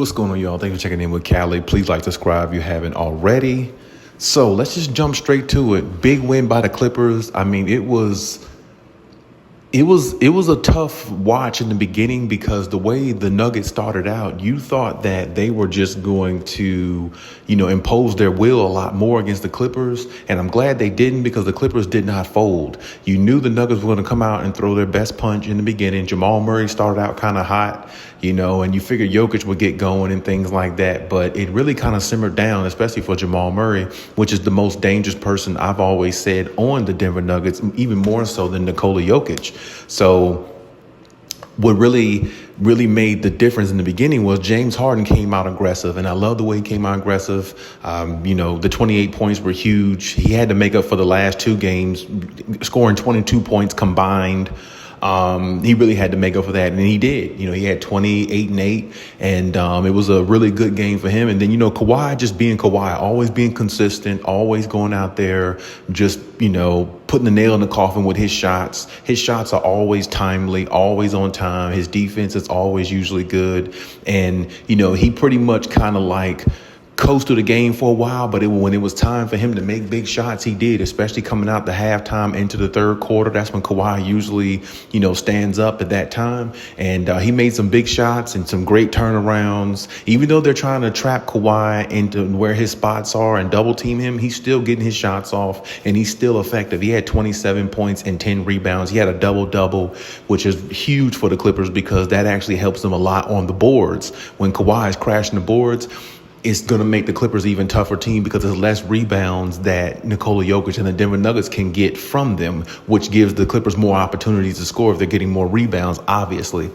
What's going on, y'all? Thanks for checking in with Callie. Please like, subscribe if you haven't already. So let's just jump straight to it. Big win by the Clippers. I mean, it was a tough watch in the beginning because the way the Nuggets started out, you thought that they were just going to, impose their will a lot more against the Clippers. And I'm glad they didn't, because the Clippers did not fold. You knew the Nuggets were going to come out and throw their best punch in the beginning. Jamal Murray started out kind of hot, and you figured Jokic would get going and things like that. But it really kind of simmered down, especially for Jamal Murray, which is the most dangerous person I've always said on the Denver Nuggets, even more so than Nikola Jokic. So what really made the difference in the beginning was James Harden came out aggressive, and I love the way he came out aggressive. The 28 points were huge. He had to make up for the last two games, scoring 22 points combined. He really had to make up for that, and he did. He had 28 and 8, and it was a really good game for him. And then, Kawhi just being Kawhi, always being consistent, always going out there, just, putting the nail in the coffin with his shots. His shots are always timely, always on time. His defense is always usually good. And, he pretty much kind of like coasted the game for a while, but when it was time for him to make big shots, he did, especially coming out the halftime into the third quarter. That's when Kawhi usually, stands up at that time. And he made some big shots and some great turnarounds. Even though they're trying to trap Kawhi into where his spots are and double team him, he's still getting his shots off, and he's still effective. He had 27 points and 10 rebounds. He had a double-double, which is huge for the Clippers because that actually helps them a lot on the boards. When Kawhi is crashing the boards, it's going to make the Clippers even tougher team because there's less rebounds that Nikola Jokic and the Denver Nuggets can get from them, which gives the Clippers more opportunities to score if they're getting more rebounds, obviously.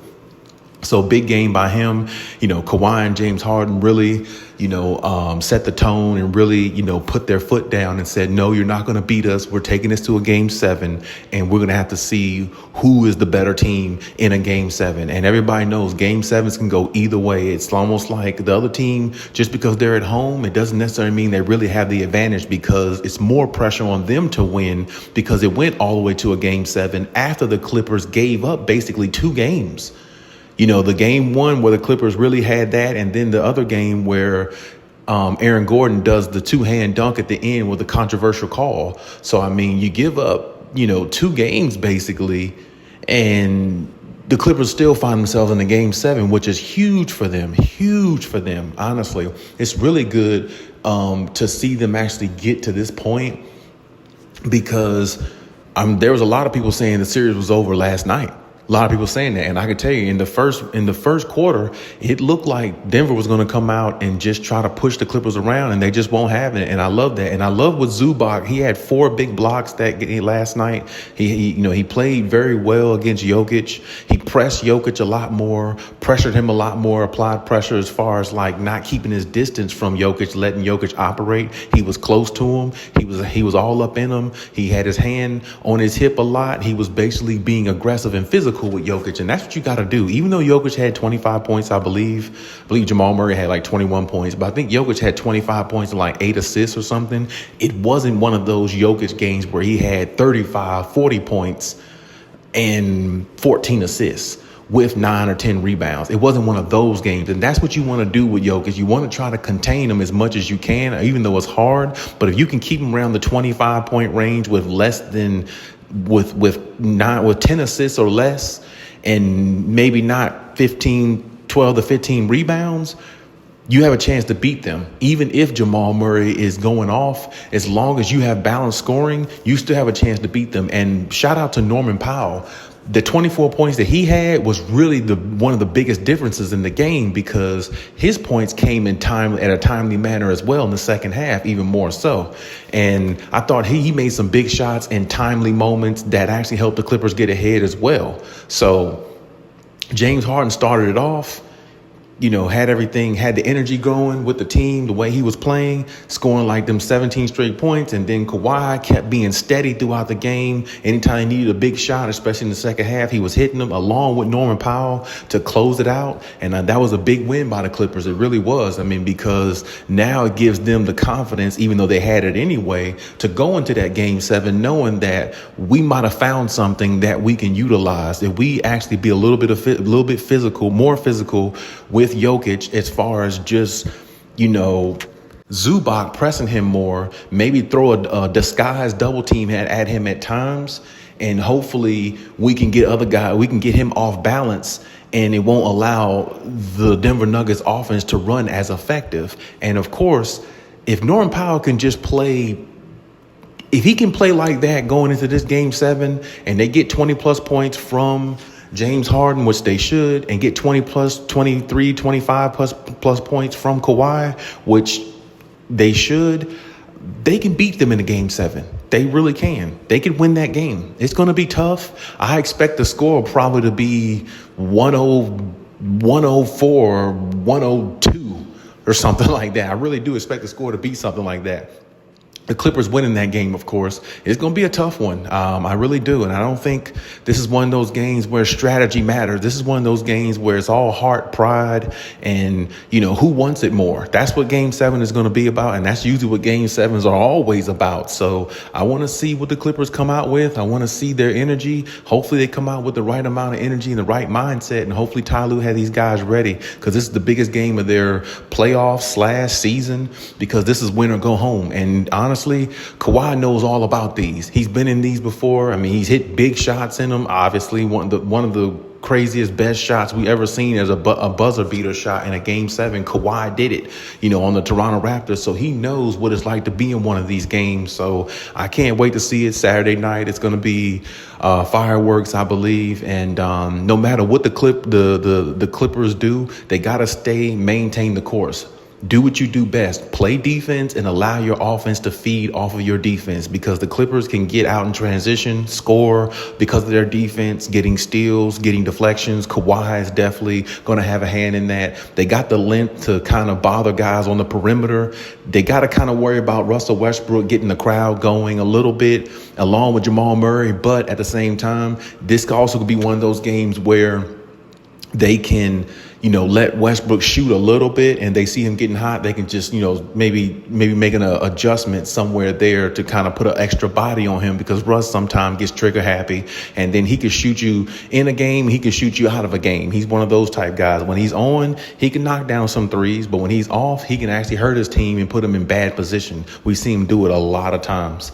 So big game by him. Kawhi and James Harden really, set the tone and really, put their foot down and said, no, you're not going to beat us. We're taking this to a game 7, and we're going to have to see who is the better team in a game 7. And everybody knows game 7s can go either way. It's almost like the other team, just because they're at home, it doesn't necessarily mean they really have the advantage, because it's more pressure on them to win, because it went all the way to a game 7 after the Clippers gave up basically 2 games. The game 1 where the Clippers really had that, and then the other game where Aaron Gordon does the 2-hand dunk at the end with a controversial call. So, you give up, 2 games basically, and the Clippers still find themselves in the game 7, which is huge for them, honestly. It's really good to see them actually get to this point, because there was a lot of people saying the series was over last night. A lot of people saying that, and I can tell you, in the first quarter, it looked like Denver was going to come out and just try to push the Clippers around, and they just won't have it. And I love that, and I love with Zubac. He had 4 big blocks that last night. He played very well against Jokic. He pressed Jokic a lot more, pressured him a lot more, applied pressure as far as like not keeping his distance from Jokic, letting Jokic operate. He was close to him. He was all up in him. He had his hand on his hip a lot. He was basically being aggressive and physical with Jokic, and that's what you got to do. Even though Jokic had 25 points, I believe Jamal Murray had like 21 points, but I think Jokic had 25 points and like 8 assists or something. It wasn't one of those Jokic games where he had 35, 40 points and 14 assists with 9 or 10 rebounds. It wasn't one of those games, and that's what you want to do with Jokic. You want to try to contain him as much as you can, even though it's hard. But if you can keep him around the 25-point range with less than with 10 assists or less, and maybe not 12 to 15 rebounds, you have a chance to beat them. Even if Jamal Murray is going off, as long as you have balanced scoring, you still have a chance to beat them. And shout out to Norman Powell. The 24 points that he had was really one of the biggest differences in the game, because his points came at a timely manner as well in the second half, even more so. And I thought he made some big shots in timely moments that actually helped the Clippers get ahead as well. So James Harden started it off. Had the energy going with the team, the way he was playing, scoring like them 17 straight points. And then Kawhi kept being steady throughout the game. Anytime he needed a big shot, especially in the second half, he was hitting them along with Norman Powell to close it out. And that was a big win by the Clippers. It really was. Because now it gives them the confidence, even though they had it anyway, to go into that game 7, knowing that we might have found something that we can utilize if we actually be a little bit physical, more physical with with Jokic as far as just, Zubac pressing him more, maybe throw a disguised double team at him at times. And hopefully we can get him off balance, and it won't allow the Denver Nuggets offense to run as effective. And of course, if Norman Powell can just play, if he can play like that going into this game 7, and they get 20 plus points from James Harden, which they should, and get 20 plus, 23, 25 plus points from Kawhi, which they should, they can beat them in the game 7. They really can. They could win that game. It's going to be tough. I expect the score probably to be 104, 102 or something like that. I really do expect the score to be something like that. The Clippers winning that game, of course, it's going to be a tough one. I really do. And I don't think this is one of those games where strategy matters. This is one of those games where it's all heart, pride, and, who wants it more. That's what game 7 is going to be about. And that's usually what game 7s are always about. So I want to see what the Clippers come out with. I want to see their energy. Hopefully they come out with the right amount of energy and the right mindset. And hopefully Ty Lue had these guys ready, because this is the biggest game of their playoff/season, because this is win or go home. And honestly, Kawhi knows all about these. He's been in these before. I mean, he's hit big shots in them. Obviously, one of the craziest, best shots we ever seen as a buzzer beater shot in a game 7. Kawhi did it, on the Toronto Raptors. So he knows what it's like to be in one of these games. So I can't wait to see it Saturday night. It's going to be fireworks, I believe. And no matter what the Clippers do, they got to maintain the course. Do what you do best. Play defense and allow your offense to feed off of your defense, because the Clippers can get out in transition, score because of their defense, getting steals, getting deflections. Kawhi is definitely going to have a hand in that. They got the length to kind of bother guys on the perimeter. They got to kind of worry about Russell Westbrook getting the crowd going a little bit, along with Jamal Murray. But at the same time, this also could be one of those games where they can, let Westbrook shoot a little bit, and they see him getting hot. They can just, maybe make an adjustment somewhere there to kind of put an extra body on him, because Russ sometimes gets trigger happy, and then he can shoot you in a game. He can shoot you out of a game. He's one of those type guys. When he's on, he can knock down some threes, but when he's off, he can actually hurt his team and put them in bad position. We see him do it a lot of times,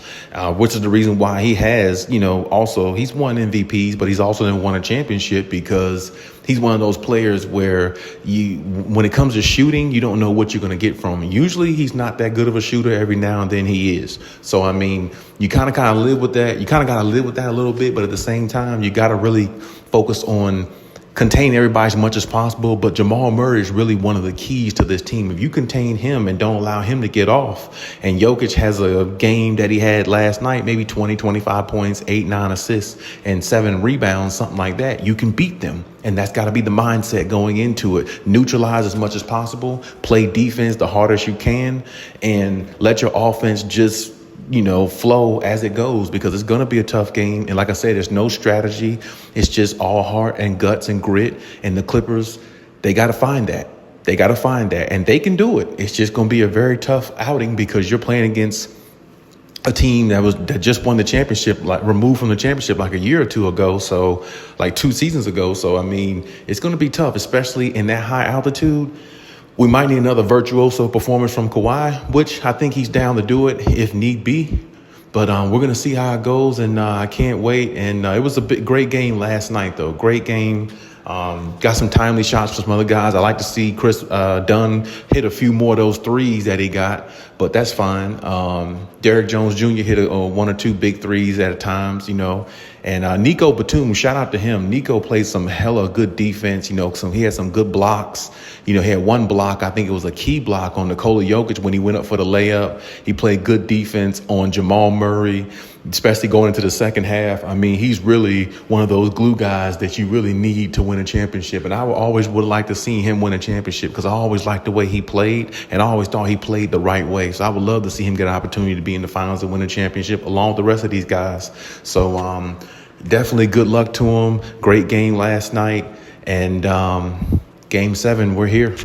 which is the reason why he has, also he's won MVPs, but he's also won a championship, because he's one of those players where when it comes to shooting, you don't know what you're going to get from him. Usually he's not that good of a shooter. Every now and then he is. So, I mean, you kind of live with that. You kind of got to live with that a little bit. But at the same time, you got to really focus on contain everybody as much as possible. But Jamal Murray is really one of the keys to this team. If you contain him and don't allow him to get off, and Jokic has a game that he had last night, maybe 20, 25 points, 8, 9 assists, and 7 rebounds, something like that, you can beat them. And that's got to be the mindset going into it. Neutralize as much as possible, play defense the hardest you can, and let your offense just flow as it goes, because it's going to be a tough game. And like I said, there's no strategy. It's just all heart and guts and grit. And the Clippers, they got to find that. And they can do it. It's just going to be a very tough outing, because you're playing against a team that just won the championship, like removed from the championship like a year or two ago. So like 2 seasons ago. So, I mean, it's going to be tough, especially in that high altitude. We might need another virtuoso performance from Kawhi, which I think he's down to do it if need be. But we're going to see how it goes, and I can't wait. And it was a great game last night, though. Great game. Got some timely shots from some other guys. I like to see Chris Dunn hit a few more of those threes that he got, but that's fine. Derrick Jones Jr. hit 1 or 2 big threes at times, And Nico Batum, shout out to him. Nico played some hella good defense. He had some good blocks. He had one block. I think it was a key block on Nikola Jokic when he went up for the layup. He played good defense on Jamal Murray, especially going into the second half. I mean, he's really one of those glue guys that you really need to win a championship. And I would like to see him win a championship, because I always liked the way he played, and I always thought he played the right way. So I would love to see him get an opportunity to be in the finals and win a championship along with the rest of these guys. So definitely good luck to him. Great game last night. And game 7, we're here.